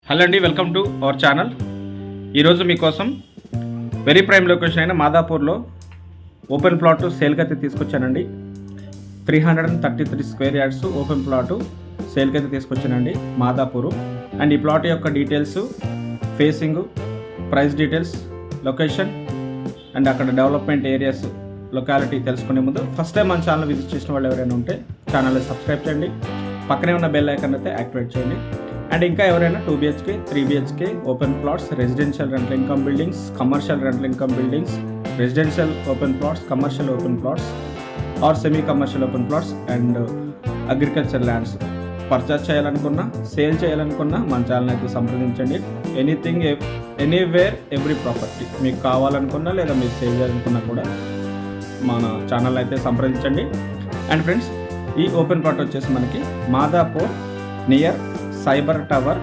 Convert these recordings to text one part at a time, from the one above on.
Hello అండి, welcome to our channel. ఈరోజు మీకోసం వెరీ ప్రైమ్ లొకేషన్ అయిన మాదాపూర్లో ఓపెన్ ప్లాట్ సేల్కి అయితే తీసుకొచ్చానండి. 333 స్క్వేర్ యార్డ్స్ ఓపెన్ ప్లాటు సేల్కి అయితే తీసుకొచ్చానండి మాదాపూరు. అండ్ ఈ ప్లాట్ యొక్క details, facing, price details, location and అక్కడ డెవలప్మెంట్ ఏరియాస్, లొకాలిటీ తెలుసుకునే ముందు ఫస్ట్ టైం మన ఛానల్ విజిట్ చేసిన వాళ్ళు ఎవరైనా ఉంటే ఛానల్ని సబ్స్క్రైబ్ చేయండి, పక్కనే ఉన్న బెల్ ఐకాన్ అయితే యాక్టివేట్ చేయండి. అండ్ ఇంకా ఎవరైనా 2 BHK 3 BHK open plots, residential rental income buildings, commercial rental income buildings, residential open plots, commercial open plots or semi commercial open plots and agriculture lands purchase చేయాలనుకున్నా, sale చేయాలనుకున్నా మన channel అయితే సంప్రదించండి. Anything, anywhere, every property మీకు కావాలనుకున్నా లేదా మీరు sale చేయాలనుకున్నా కూడా మన ఛానల్ అయితే సంప్రదించండి. అండ్ ఫ్రెండ్స్, ఈ ఓపెన్ ప్లాట్ వచ్చేసి మనకి మాదాపూర్ నియర్ సైబర్ టవర్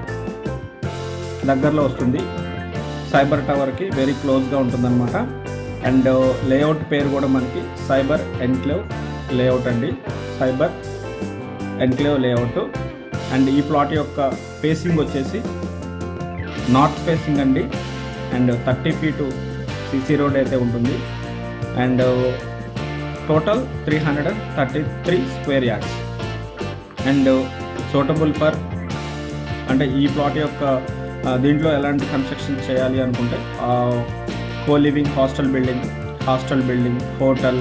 దగ్గరలో వస్తుంది. సైబర్ టవర్కి వెరీ క్లోజ్గా ఉంటుందన్నమాట. అండ్ లేఅవుట్ పేరు కూడా మనకి సైబర్ ఎన్క్లేవ్ లేఅవుట్ అండి, సైబర్ ఎన్క్లేవ్ లేఅవుట్. అండ్ ఈ ప్లాట్ యొక్క ఫేసింగ్ వచ్చేసి నార్త్ ఫేసింగ్ అండి. అండ్ 30 feet CC రోడ్ అయితే ఉంటుంది. And total 333 square yards. And suitable for, అంటే ఈ ప్లాట్ యొక్క దీంట్లో ఎలాంటి కన్స్ట్రక్షన్ చేయాలి అనుకుంటే co living hostel building, hotel,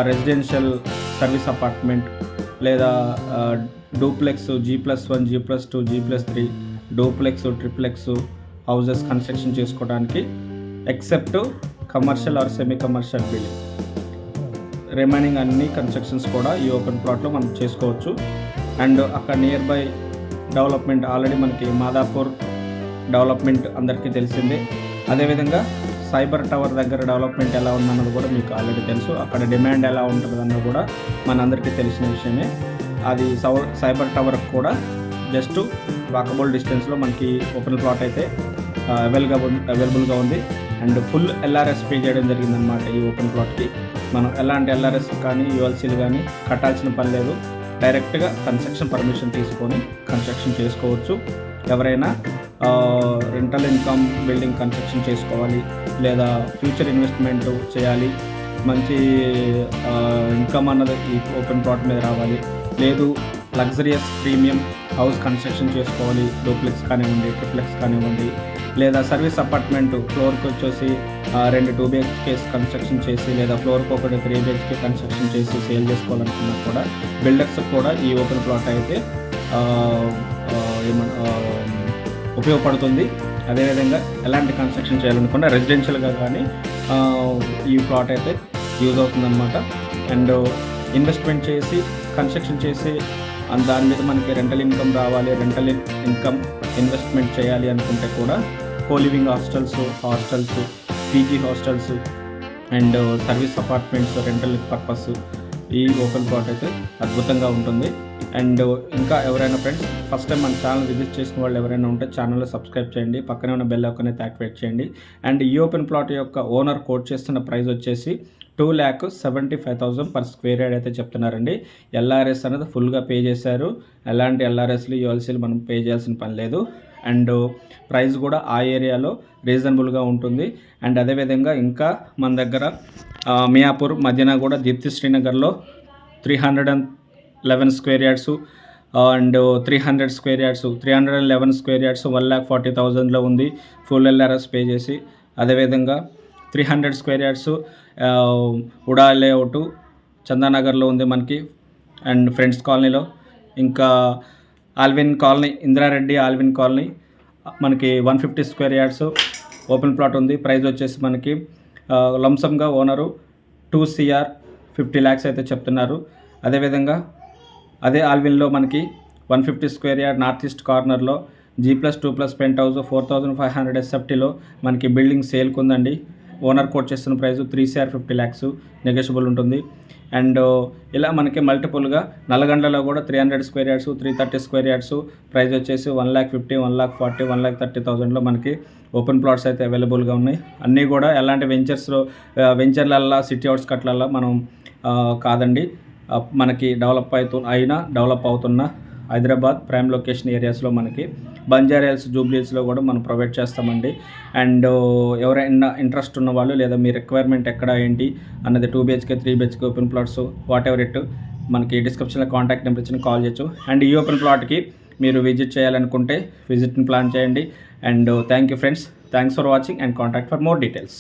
residential service apartment లేదా duplex G+1, G+2, G+3, duplex, triplex houses construction చేసుకోవడానికి except commercial or semi commercial building, remaining అన్ని కన్స్ట్రక్షన్స్ కూడా ఈ ఓపెన్ ప్లాట్లో మనం చేసుకోవచ్చు. అండ్ అక్కడ నియర్ బై డెవలప్మెంట్ ఆల్రెడీ మనకి మాదాపూర్ డెవలప్మెంట్ అందరికీ తెలిసిందే. అదేవిధంగా సైబర్ టవర్ దగ్గర డెవలప్మెంట్ ఎలా ఉందన్నది కూడా మీకు ఆల్రెడీ తెలుసు. అక్కడ డిమాండ్ ఎలా ఉంటుందన్నది కూడా మనందరికీ తెలిసిన విషయమే. అది సైబర్ టవర్కి కూడా జస్ట్ వాకబుల్ డిస్టెన్స్లో మనకి ఓపెన్ ప్లాట్ అయితే అవైలబుల్గా ఉంది. అండ్ ఫుల్ LRS పే చేయడం జరిగిందనమాట ఈ ఓపెన్ ప్లాట్కి. మనం ఎలాంటి LRS కానీ ULCలు కానీ కట్టాల్సిన పని లేదు. డైరెక్ట్గా కన్స్ట్రక్షన్ పర్మిషన్ తీసుకొని కన్స్ట్రక్షన్ చేసుకోవచ్చు. ఎవరైనా రెంటల్ ఇన్కమ్ బిల్డింగ్ కన్స్ట్రక్షన్ చేసుకోవాలి లేదా ఫ్యూచర్ ఇన్వెస్ట్మెంట్ చేయాలి, మంచి ఇన్కమ్ అన్నది ఈ ఓపెన్ ప్లాట్ మీద రావాలి, లేదు లగ్జరియస్ ప్రీమియం హౌస్ కన్స్ట్రక్షన్ చేసుకోవాలి, డూప్లెక్స్ కానివ్వండి, ట్రిప్లెక్స్ కానివ్వండి, లేదా సర్వీస్ అపార్ట్మెంట్ ఫ్లోర్కి వచ్చేసి 2 2 BHK కన్స్ట్రక్షన్ చేసి లేదా ఫ్లోర్కి 1 3 BHK కన్స్ట్రక్షన్ చేసి సేల్ చేసుకోవాలనుకున్నా కూడా బిల్డర్స్ కూడా ఈ ఓపెన్ ప్లాట్ అయితే ఉపయోగపడుతుంది. అదేవిధంగా ఎలాంటి కన్స్ట్రక్షన్ చేయాలనుకున్నా రెసిడెన్షియల్గా కానీ ఈ ప్లాట్ అయితే యూజ్ అవుతుందన్నమాట. అండ్ ఇన్వెస్ట్మెంట్ చేసి కన్స్ట్రక్షన్ చేసి దాని మీద మనకి రెంటల్ ఇన్కమ్ రావాలి, రెంటల్ ఇన్కమ్ ఇన్వెస్ట్మెంట్ చేయాలి అనుకుంటే కూడా coliving hostels, PG hostels and service apartments rental purpose ఈ ఓపెన్ ప్లాట్ అయితే అద్భుతంగా ఉంటుంది. అండ్ ఇంకా ఎవరైనా ఫ్రెండ్స్ ఫస్ట్ టైం మన ఛానల్ విజిట్ చేసిన వాళ్ళు ఎవరైనా ఉంటే ఛానల్లో సబ్స్క్రైబ్ చేయండి, పక్కనే ఉన్న బెల్ ఐకాన్ అయితే యాక్టివేట్ చేయండి. అండ్ ఈ ఓపెన్ ప్లాట్ యొక్క ఓనర్ కోట్ చేస్తున్న ప్రైస్ వచ్చేసి 2,75,000 పర్ స్క్వేర్ యార్డ్ అయితే చెప్తున్నారండి. LRS అనేది ఫుల్గా పే చేశారు. ఎలాంటి LRSలు ULCలు మనం పే చేయాల్సిన పని లేదు. అండ్ ప్రైస్ కూడా ఆ ఏరియాలో రీజనబుల్గా ఉంటుంది. అండ్ అదేవిధంగా ఇంకా మన దగ్గర మియాపూర్ మధ్యన కూడా దీప్తి శ్రీనగర్లో 311 square yards and 300 square yards, 311 square yards 1,40,000లో ఉంది ఫుల్ LRS పే చేసి. అదేవిధంగా 300 స్క్వేర్ యార్డ్స్ ఉడా లేఅవుట్ చందానగర్లో ఉంది మనకి అండ్ ఫ్రెండ్స్ కాలనీలో. ఇంకా Allwyn colony, Indira Reddy Allwyn colony మనకి 150 స్క్వేర్ యార్డ్స్ ఓపెన్ ప్లాట్ ఉంది. ప్రైస్ వచ్చేసి మనకి లంసమ్గా ఓనరు 2 CR 50 lakhs అయితే చెప్తున్నారు. అదేవిధంగా అదే ఆల్విన్లో మనకి 150 స్క్వేర్ యార్డ్ నార్త్ ఈస్ట్ కార్నర్లో G+2+ పెంట్ హౌస్ 4,500 SFTలో మనకి బిల్డింగ్ సేల్కి ఉందండి. ఓనర్ కోట్ చేస్తున్న ప్రైస్ 3 CR 50 lakhs, నెగోషియబుల్ ఉంటుంది. అండ్ ఇలా మనకి మల్టిపుల్గా నల్లగండ్లలో కూడా 300 square yards, 330 square yards price వచ్చేసి 1,50,000, 1,40,000, 1,30,000లో మనకి ఓపెన్ ప్లాట్స్ అయితే అవైలబుల్గా ఉన్నాయి. అన్నీ కూడా ఎలాంటి వెంచర్లల్లో సిటీ అవుట్స్కట్లల్లో మనం కాదండి, మనకి డెవలప్ అవుతున్న హైదరాబాద్ ప్రైమ్ లొకేషన్ ఏరియాస్లో మనకి బంజారాహిల్స్ జూబ్లీహిల్స్లో కూడా మనం ప్రొవైడ్ చేస్తామండి. అండ్ ఎవరైనా ఇంట్రెస్ట్ ఉన్న వాళ్ళు లేదా మీ రిక్వైర్మెంట్ ఎక్కడ ఏంటి అన్నది 2 BHK 3 BHK open plots what ever it మనకి డిస్క్రిప్షన్లో కాంటాక్ట్ నెంబర్ ఇచ్చిన కాల్ చేయొచ్చు. అండ్ ఈ ఓపెన్ ప్లాట్కి మీరు విజిట్ చేయాలనుకుంటే విజిట్ని ప్లాన్ చేయండి. And thank you friends, thanks for watching and contact for more details.